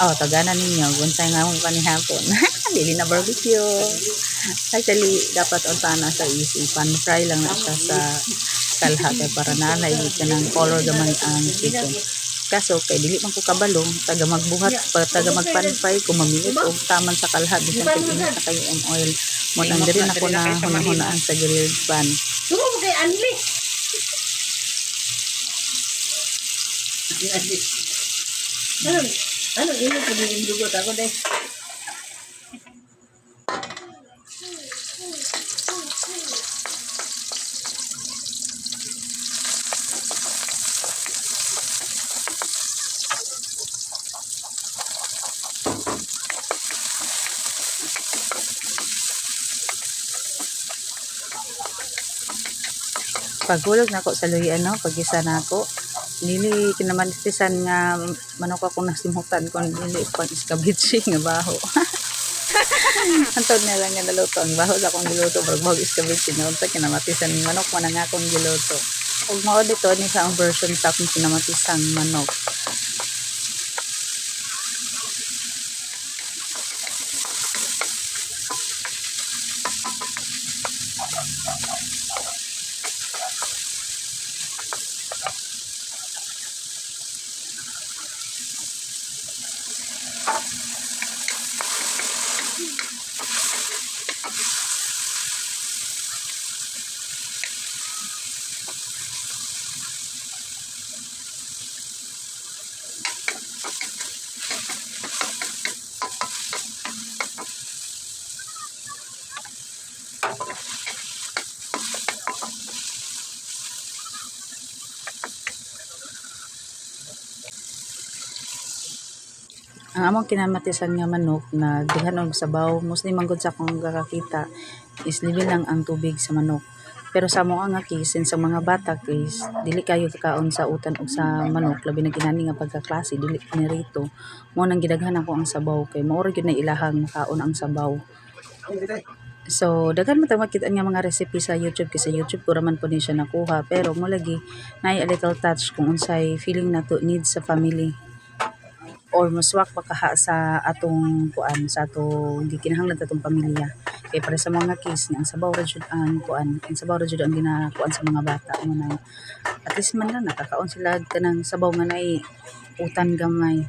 Oh, tagana ninyo. Gunsay nga akong kanihapon. Dili na barbecue. Actually, dapat unta na sa isipan. Fry lang na siya sa kalha kay para nalay ka ng color gamay ang chicken. Kaso kay dili man ko kabalo, taga magbuhat pa taga magpanfry ko mamilit og taman sa kalha bisan kay init na kayo ang oil. Mo nang diri na ko na hunahunaan sa grilled pan. Sumo mo kay Anli. Ano ini ko din dugot ako dai. Paghulog na ako sa luya no, pag-isa na ako. Dili kinamantisan nga manok ako nasimutan kon dili pang iskabitsi nga baho. Antod na lang nga naluto ang baho sa akong giluto pero baho iskabitsi nga unta kinamatisan ng manok man ang akong giluto. Ug mao dito ni sa ang version sa akong kinamatisang manok. Ang among kinamatisan nga manok na daghan og sabaw mostly man gud sa akong kakakita is libil lang ang tubig sa manok. Pero sa amo nga case sa mga bata case dili kayo kakaon sa utan og sa manok labi na ginani nga pagkaklase dili nirito mo nang gidaghan ako ang sabaw kay mao ra gyud na ilahang makaon ang sabaw. So daghan man tag makita nga mga recipe sa YouTube kasi YouTube ko raman po ni siya nakuha pero mo lagi nay a little touch kung unsay feeling nato needs sa family or muswak pagkaha sa atong kuan sa atong gikinahanglan atong pamilya kay para sa mga case nga ang sabaw ra jud ang kuan ang sabaw ra jud ang ginakuan sa mga bata mo na at least man lang nakakaon sila kanang sabaw nga nay utan gamay.